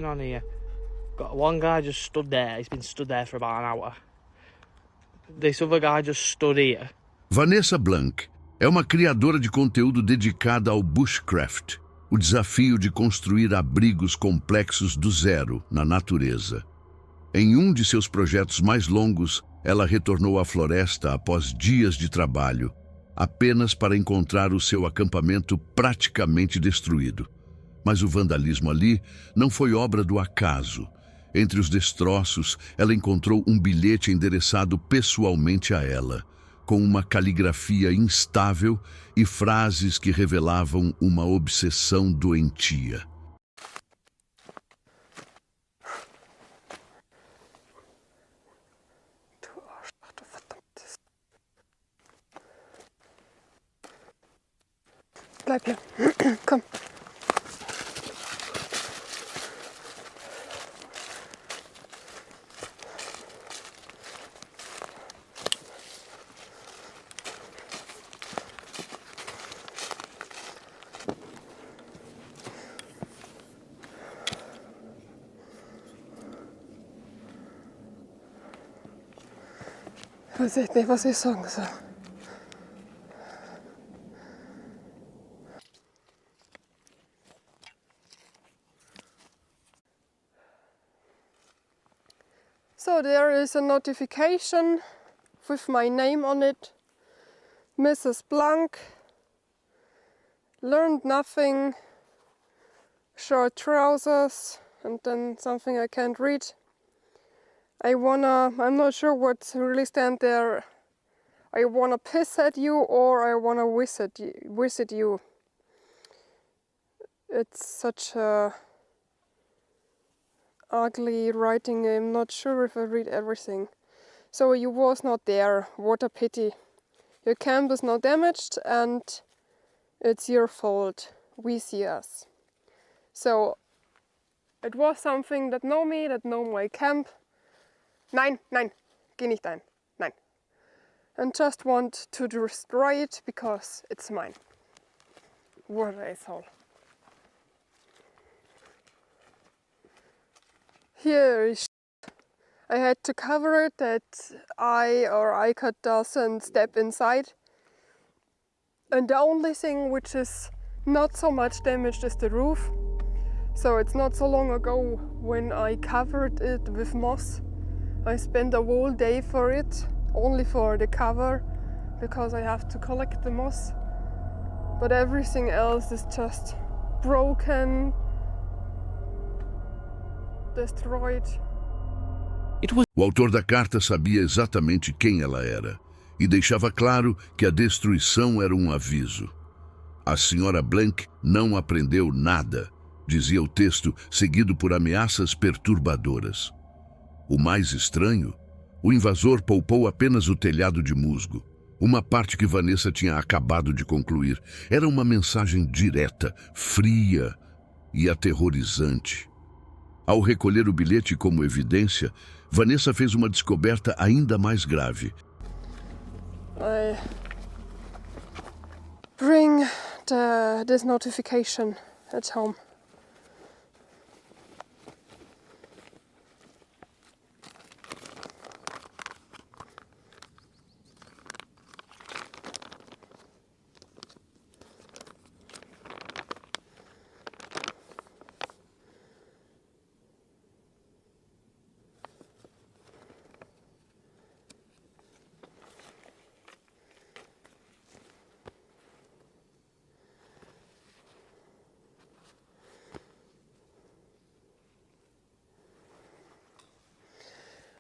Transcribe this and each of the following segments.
going on here? Got one guy just stood there. He's been stood there for about an hour. This other guy just stood here. Vanessa Blanc é uma criadora de conteúdo dedicada ao bushcraft, o desafio de construir abrigos complexos do zero na natureza. Em um de seus projetos mais longos, ela retornou à floresta após dias de trabalho, apenas para encontrar o seu acampamento praticamente destruído. Mas o vandalismo ali não foi obra do acaso. Entre os destroços, ela encontrou um bilhete endereçado pessoalmente a ela, com uma caligrafia instável e frases que revelavam uma obsessão doentia. Bleib hier. Komm. Ich weiß echt nicht, was ich sagen soll. So there is a notification with my name on it. Mrs. Blanc, learned nothing, short trousers, and then something I can't read. I'm not sure what's really stand there. I wanna piss at you or I wanna visit you. It's such a ugly writing. I'm not sure if I read everything. So you was not there. What a pity. Your camp is not damaged and it's your fault. We see us. So it was something that know me, that know my camp. Nein, geh nicht ein. Nein. And just want to destroy it because it's mine. What an asshole. Here is I had to cover it that ICAT doesn't step inside. And the only thing which is not so much damaged is the roof. So it's not so long ago when I covered it with moss. I spent a whole day for it, only for the cover, because I have to collect the moss. But everything else is just broken, destroyed. O autor da carta sabia exatamente quem ela era e deixava claro que a destruição era um aviso. A senhora Blanc não aprendeu nada, dizia o texto, seguido por ameaças perturbadoras. O mais estranho, o invasor poupou apenas o telhado de musgo, uma parte que Vanessa tinha acabado de concluir. Era uma mensagem direta, fria e aterrorizante. Ao recolher o bilhete como evidência, Vanessa fez uma descoberta ainda mais grave. I bring this notification at home.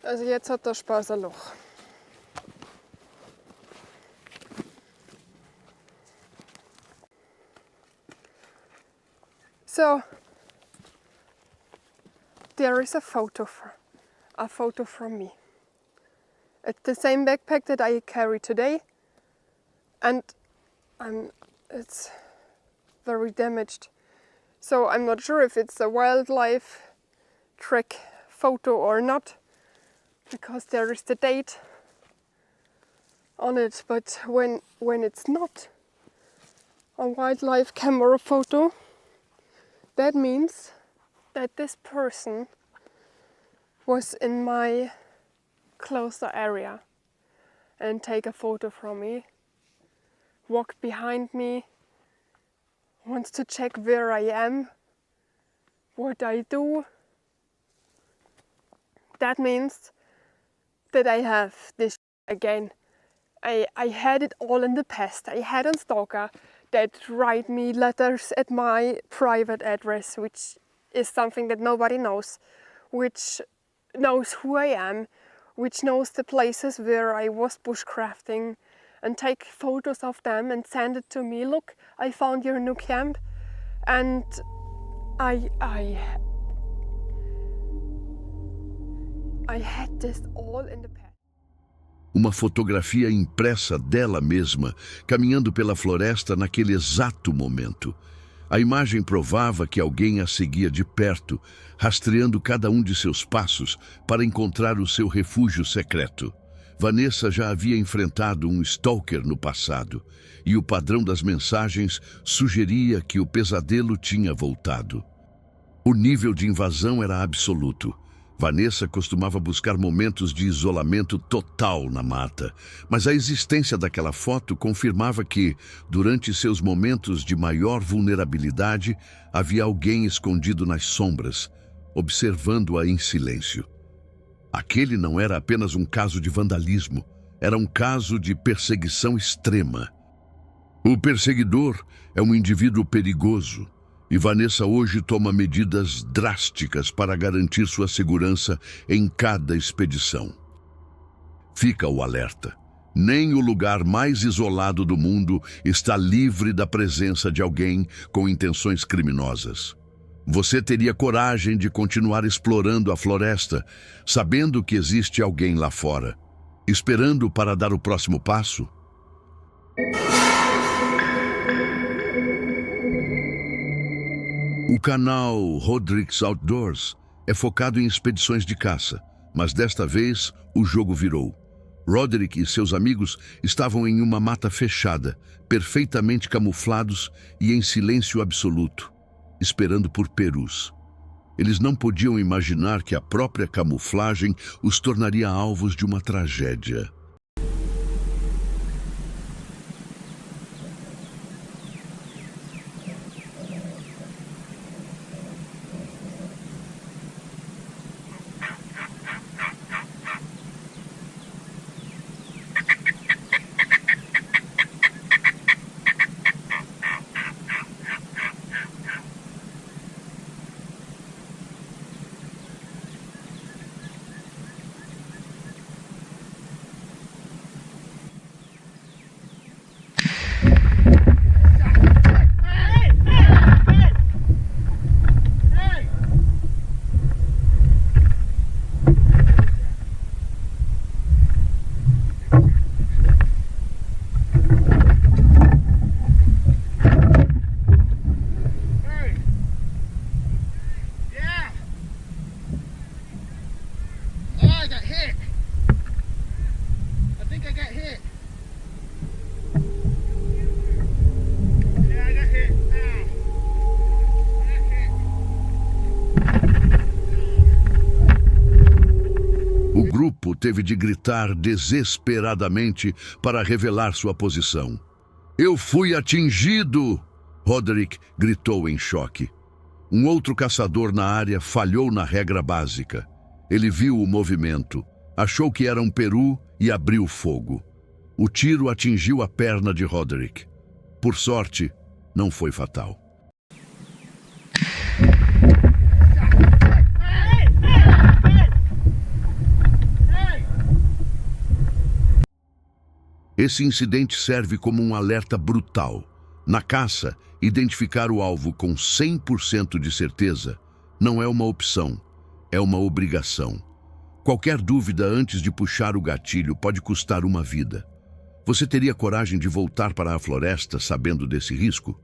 Also jetzt hat der Spaß ein Loch. So there is a photo from me. It's the same backpack that I carry today, and it's very damaged. So I'm not sure if it's a wildlife track photo or not, because there is the date on it. But when it's not a wildlife camera photo, that means that this person was in my closer area and take a photo from me, walk behind me, wants to check where I am, what I do. That means that I have this again. I had it all in the past. I had a stalker that write me letters at my private address, which is something that nobody knows, which knows who I am, which knows the places where I was bushcrafting, and take photos of them and send it to me. Look, I found your new camp, and I had this all in the past. Uma fotografia impressa dela mesma, caminhando pela floresta naquele exato momento. A imagem provava que alguém a seguia de perto, rastreando cada um de seus passos para encontrar o seu refúgio secreto. Vanessa já havia enfrentado um stalker no passado, e o padrão das mensagens sugeria que o pesadelo tinha voltado. O nível de invasão era absoluto. Vanessa costumava buscar momentos de isolamento total na mata, mas a existência daquela foto confirmava que, durante seus momentos de maior vulnerabilidade, havia alguém escondido nas sombras, observando-a em silêncio. Aquele não era apenas um caso de vandalismo, era um caso de perseguição extrema. O perseguidor é um indivíduo perigoso, e Vanessa hoje toma medidas drásticas para garantir sua segurança em cada expedição. Fica o alerta. Nem o lugar mais isolado do mundo está livre da presença de alguém com intenções criminosas. Você teria coragem de continuar explorando a floresta, sabendo que existe alguém lá fora, esperando para dar o próximo passo? O canal Roderick's Outdoors é focado em expedições de caça, mas desta vez o jogo virou. Roderick e seus amigos estavam em uma mata fechada, perfeitamente camuflados e em silêncio absoluto, esperando por perus. Eles não podiam imaginar que a própria camuflagem os tornaria alvos de uma tragédia. O grupo teve de gritar desesperadamente para revelar sua posição. "Eu fui atingido!" Roderick gritou em choque. Um outro caçador na área falhou na regra básica. Ele viu o movimento, achou que era um peru e abriu fogo. O tiro atingiu a perna de Roderick. Por sorte, não foi fatal. Esse incidente serve como um alerta brutal. Na caça, identificar o alvo com 100% de certeza não é uma opção, é uma obrigação. Qualquer dúvida antes de puxar o gatilho pode custar uma vida. Você teria coragem de voltar para a floresta sabendo desse risco?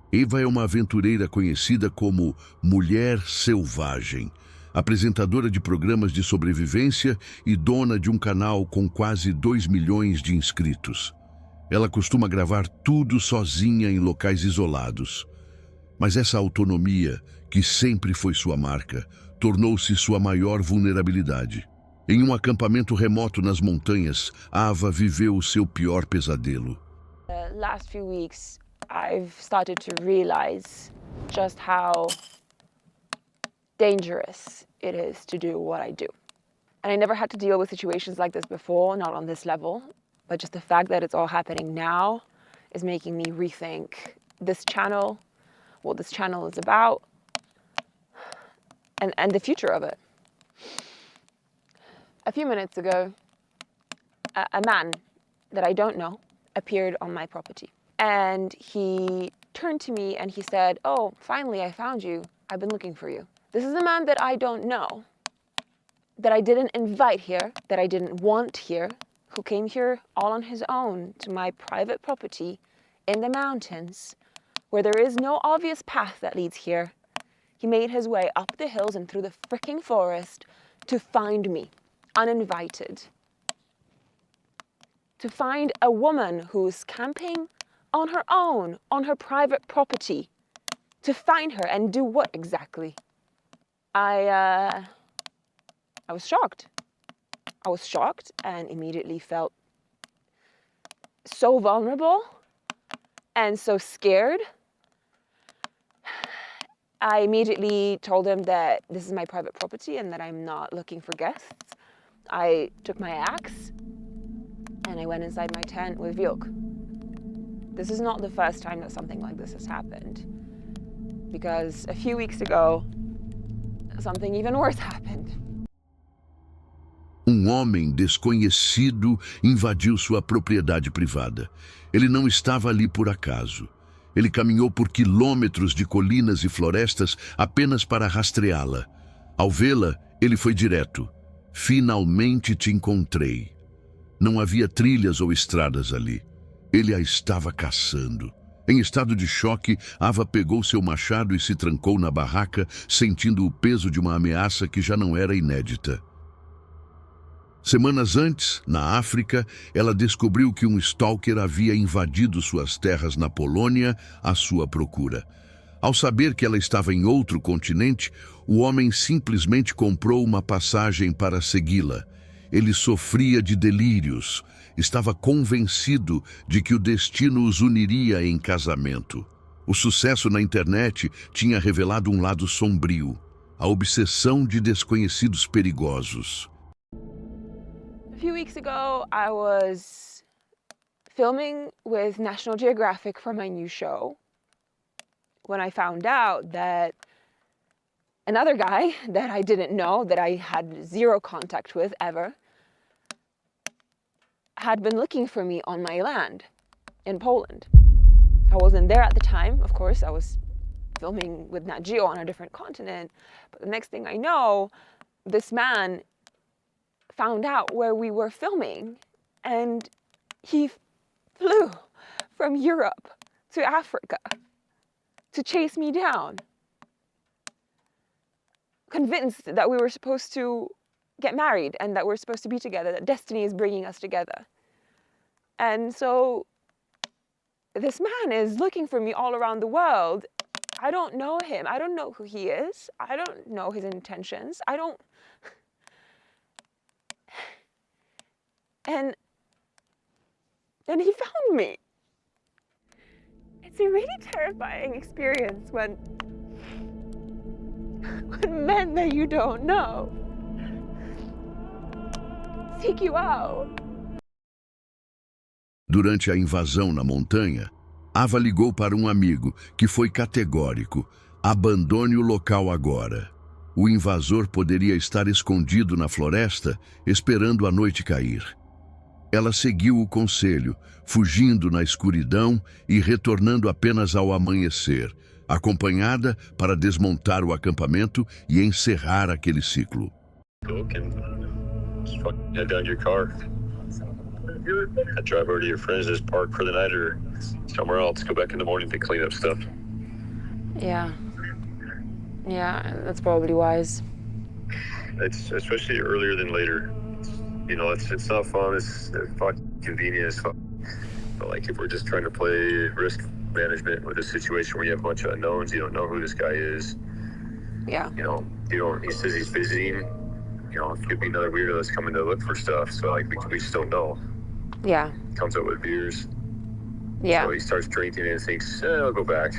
Eva é uma aventureira conhecida como Mulher Selvagem, apresentadora de programas de sobrevivência e dona de um canal com quase 2 milhões de inscritos. Ela costuma gravar tudo sozinha em locais isolados. Mas essa autonomia, que sempre foi sua marca, tornou-se sua maior vulnerabilidade. Em um acampamento remoto nas montanhas, Ava viveu o seu pior pesadelo. The last few weeks, I've started to realize just how dangerous it is to do what I do. And I never had to deal with situations like this before, not on this level, but just the fact that it's all happening now is making me rethink this channel, what this channel is about, and the future of it. A few minutes ago, a man that I don't know appeared on my property. And he turned to me and he said, "Oh, finally I found you. I've been looking for you." This is a man that I don't know, that I didn't invite here, that I didn't want here, who came here all on his own to my private property in the mountains, where there is no obvious path that leads here. He made his way up the hills and through the fricking forest to find me, uninvited. To find a woman who's camping on her own, on her private property. To find her and do what exactly? I was shocked. I was shocked and immediately felt so vulnerable and so scared. I immediately told him that this is my private property and that I'm not looking for guests. I took my axe and I went inside my tent with Vilk. This is not the first time that something like this has happened, because a few weeks ago, something even worse happened. Homem desconhecido invadiu sua propriedade privada. Ele não estava ali por acaso. Ele caminhou por quilômetros de colinas e florestas apenas para rastreá-la. Ao vê-la, ele foi direto. Finalmente te encontrei. Não havia trilhas ou estradas ali. Ele a estava caçando. Em estado de choque, Ava pegou seu machado e se trancou na barraca, sentindo o peso de uma ameaça que já não era inédita. Semanas antes, na África, ela descobriu que um stalker havia invadido suas terras na Polônia à sua procura. Ao saber que ela estava em outro continente, o homem simplesmente comprou uma passagem para segui-la. Ele sofria de delírios. Estava convencido de que o destino os uniria em casamento. O sucesso na internet tinha revelado um lado sombrio, a obsessão de desconhecidos perigosos. A few weeks ago, I was filming with National Geographic for my new show when I found out that another guy that I didn't know, that I had zero contact with ever, had been looking for me on my land in Poland. I wasn't there at the time, of course. I was filming with Nat Geo on a different continent. But the next thing I know, this man found out where we were filming, and he flew from Europe to Africa to chase me down, convinced that we were supposed to get married and that we're supposed to be together, that destiny is bringing us together. And so this man is looking for me all around the world. I don't know him. I don't know who he is. I don't know his intentions. And he found me. It's a really terrifying experience when men that you don't know seek you out. Durante a invasão na montanha, Ava ligou para um amigo, que foi categórico: abandone o local agora. O invasor poderia estar escondido na floresta, esperando a noite cair. Ela seguiu o conselho, fugindo na escuridão e retornando apenas ao amanhecer, acompanhada para desmontar o acampamento e encerrar aquele ciclo. Just fucking head down to your car. I drive over to your friends' just park for the night or somewhere else. Go back in the morning to clean up stuff. Yeah, that's probably wise. It's especially earlier than later. You know, it's not fun. It's fucking convenient as fuck. But like, if we're just trying to play risk management with a situation where you have a bunch of unknowns, you don't know who this guy is. Yeah. You know, he says he's visiting. You know, it could be another weirdo that's coming to look for stuff. So like, we just don't know. Yeah. Comes out with beers. Yeah. So he starts drinking and thinks, I'll go back.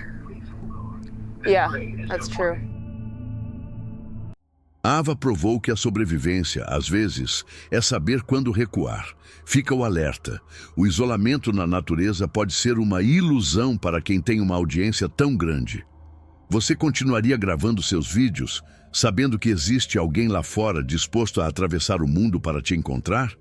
Yeah, that's true. Ava provou que a sobrevivência, às vezes, é saber quando recuar. Fica o alerta. O isolamento na natureza pode ser uma ilusão para quem tem uma audiência tão grande. Você continuaria gravando seus vídeos, sabendo que existe alguém lá fora disposto a atravessar o mundo para te encontrar?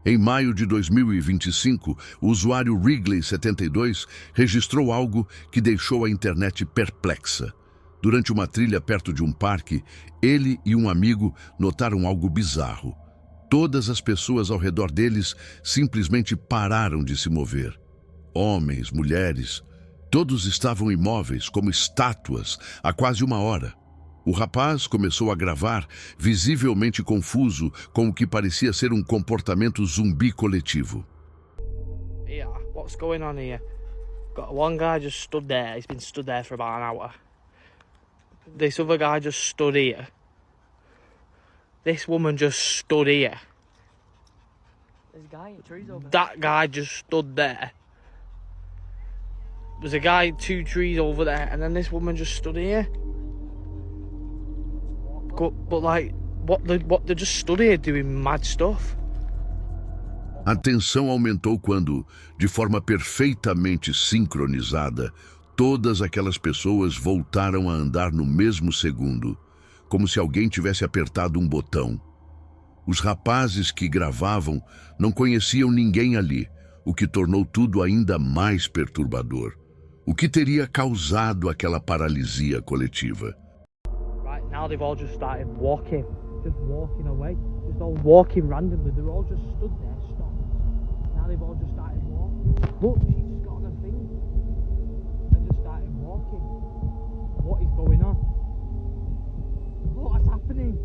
Em maio de 2025, o usuário Wrigley72 registrou algo que deixou a internet perplexa. Durante uma trilha perto de um parque, ele e um amigo notaram algo bizarro. Todas as pessoas ao redor deles simplesmente pararam de se mover. Homens, mulheres, todos estavam imóveis, como estátuas, há quase uma hora. O rapaz começou a gravar, visivelmente confuso com o que parecia ser um comportamento zumbi coletivo. Yeah, what's going on here? Got one guy just stood there. He's been stood there for about an hour. This other guy just stood here. This woman just stood here. There's a guy in trees over there. That guy just stood there. There's a guy 2 trees over there, and then this woman just stood here. But like, what they just stood here doing mad stuff. A tensão aumentou quando, de forma perfeitamente sincronizada, todas aquelas pessoas voltaram a andar no mesmo segundo, como se alguém tivesse apertado um botão. Os rapazes que gravavam não conheciam ninguém ali, o que tornou tudo ainda mais perturbador. O que teria causado aquela paralisia coletiva? Right, now they've all just started walking away. Just all walking randomly. They're all just stood there, stopped. Now they've all just started walking. Look, she just got on a thing and just started walking. What is going on? What's happening?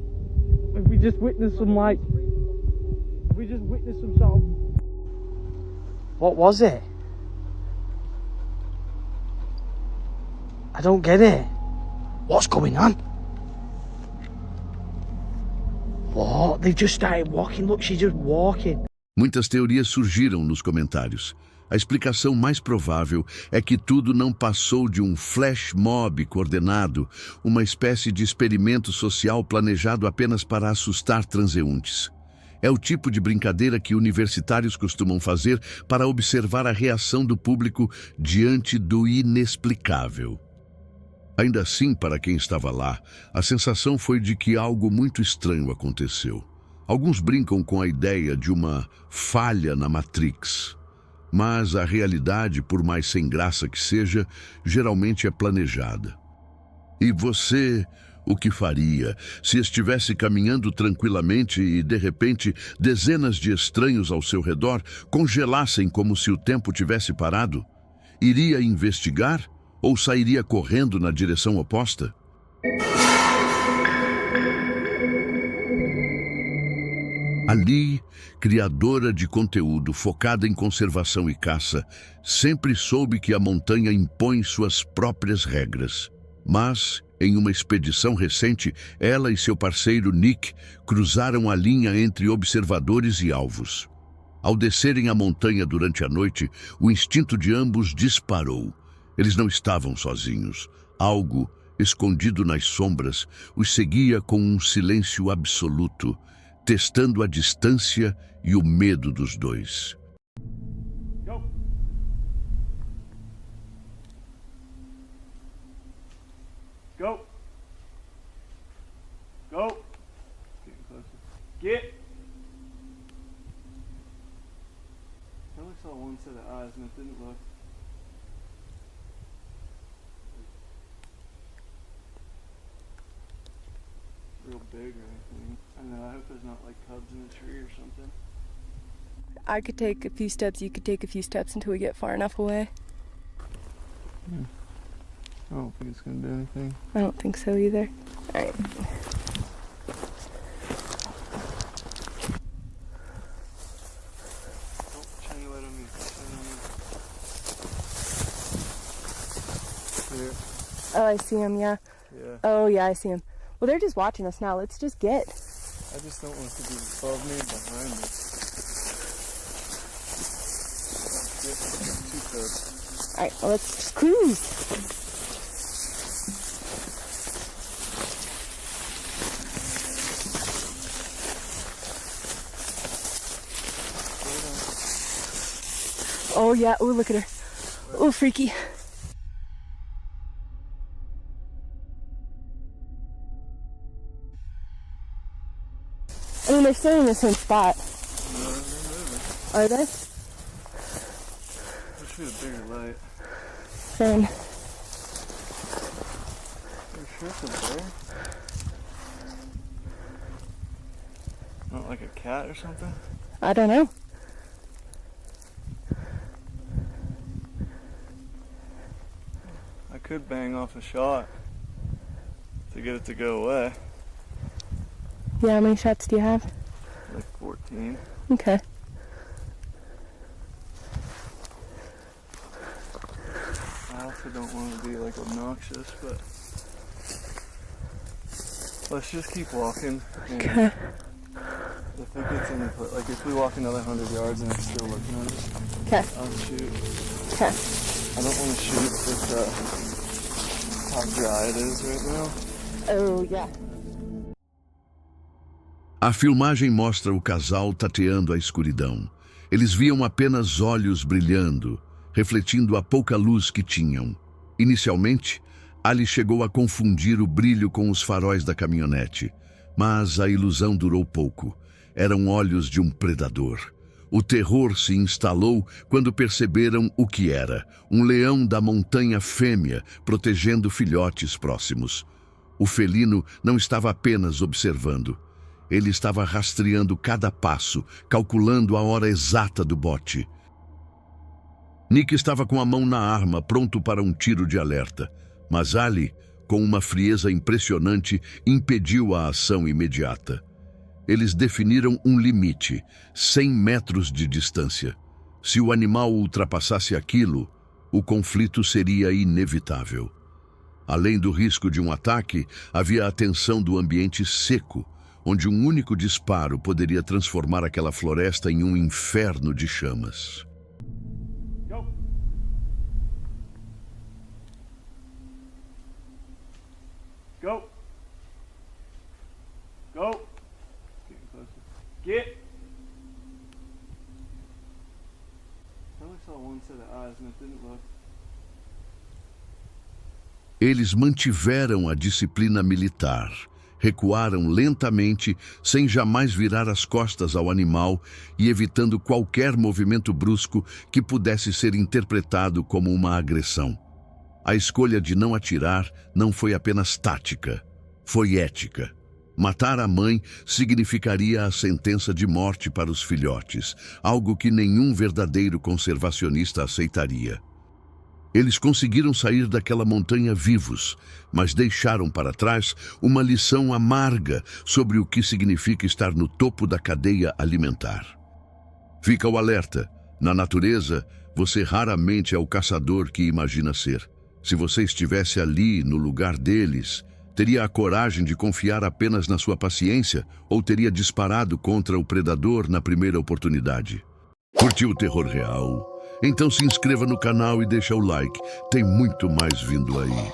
Have we just witnessed some like... Have we just witnessed some sort of... What was it? I don't get it. What's going on? What? They've just started walking. Look, she's just walking. Muitas teorias surgiram nos comentários. A explicação mais provável é que tudo não passou de um flash mob coordenado, uma espécie de experimento social planejado apenas para assustar transeuntes. É o tipo de brincadeira que universitários costumam fazer para observar a reação do público diante do inexplicável. Ainda assim, para quem estava lá, a sensação foi de que algo muito estranho aconteceu. Alguns brincam com a ideia de uma falha na Matrix. Mas a realidade, por mais sem graça que seja, geralmente é planejada. E você, o que faria se estivesse caminhando tranquilamente e, de repente, dezenas de estranhos ao seu redor congelassem como se o tempo tivesse parado? Iria investigar ou sairia correndo na direção oposta? Ali, criadora de conteúdo focada em conservação e caça, sempre soube que a montanha impõe suas próprias regras. Mas, em uma expedição recente, ela e seu parceiro Nick cruzaram a linha entre observadores e alvos. Ao descerem a montanha durante a noite, o instinto de ambos disparou. Eles não estavam sozinhos. Algo, escondido nas sombras, os seguia com um silêncio absoluto, testando a distância e o medo dos dois. Go. Go. Go. Getting closer. Get. I only saw one set of eyes and it didn't look. Real big or anything. I don't know, I hope there's not like cubs in the tree or something. I could take a few steps, you could take a few steps until we get far enough away. I don't think it's gonna do anything. I don't think so either. Alright. here. Oh, I see him, yeah. Yeah. Oh, yeah, I see him. Well, they're just watching us now. Let's just get. I just don't want it to be above me, behind me. Get too close. All right, well, let's just cruise. Oh, yeah. Oh, look at her. Oh, freaky. I mean, they're still in the same spot. No, they're moving. Are they? Wish we had a bigger light. Fine. Are you sure it's a bear? Not like a cat or something? I don't know. I could bang off a shot to get it to go away. Yeah, how many shots do you have? Like 14. Okay. I also don't want to be like obnoxious, but let's just keep walking. And Okay. if it gets any, like if we walk another 100 yards and it's still looking at us, Okay. I'll shoot. Okay. I don't want to shoot with how dry it is right now. Oh, yeah. A filmagem mostra o casal tateando a escuridão. Eles viam apenas olhos brilhando, refletindo a pouca luz que tinham. Inicialmente, Ali chegou a confundir o brilho com os faróis da caminhonete, mas a ilusão durou pouco. Eram olhos de um predador. O terror se instalou quando perceberam o que era: um leão da montanha fêmea protegendo filhotes próximos. O felino não estava apenas observando. Ele estava rastreando cada passo, calculando a hora exata do bote. Nick estava com a mão na arma, pronto para um tiro de alerta. Mas Ali, com uma frieza impressionante, impediu a ação imediata. Eles definiram um limite, 100 metros de distância. Se o animal ultrapassasse aquilo, o conflito seria inevitável. Além do risco de um ataque, havia a tensão do ambiente seco, onde um único disparo poderia transformar aquela floresta em um inferno de chamas. Go! Go! Go! Getting closer. Get! I only saw one set of eyes and it didn't look. Eles mantiveram a disciplina militar. Recuaram lentamente, sem jamais virar as costas ao animal e evitando qualquer movimento brusco que pudesse ser interpretado como uma agressão. A escolha de não atirar não foi apenas tática, foi ética. Matar a mãe significaria a sentença de morte para os filhotes, algo que nenhum verdadeiro conservacionista aceitaria. Eles conseguiram sair daquela montanha vivos, mas deixaram para trás uma lição amarga sobre o que significa estar no topo da cadeia alimentar. Fica o alerta: na natureza, você raramente é o caçador que imagina ser. Se você estivesse ali, no lugar deles, teria a coragem de confiar apenas na sua paciência ou teria disparado contra o predador na primeira oportunidade? Curtiu o terror real? Então se inscreva no canal e deixa o like. Tem muito mais vindo aí.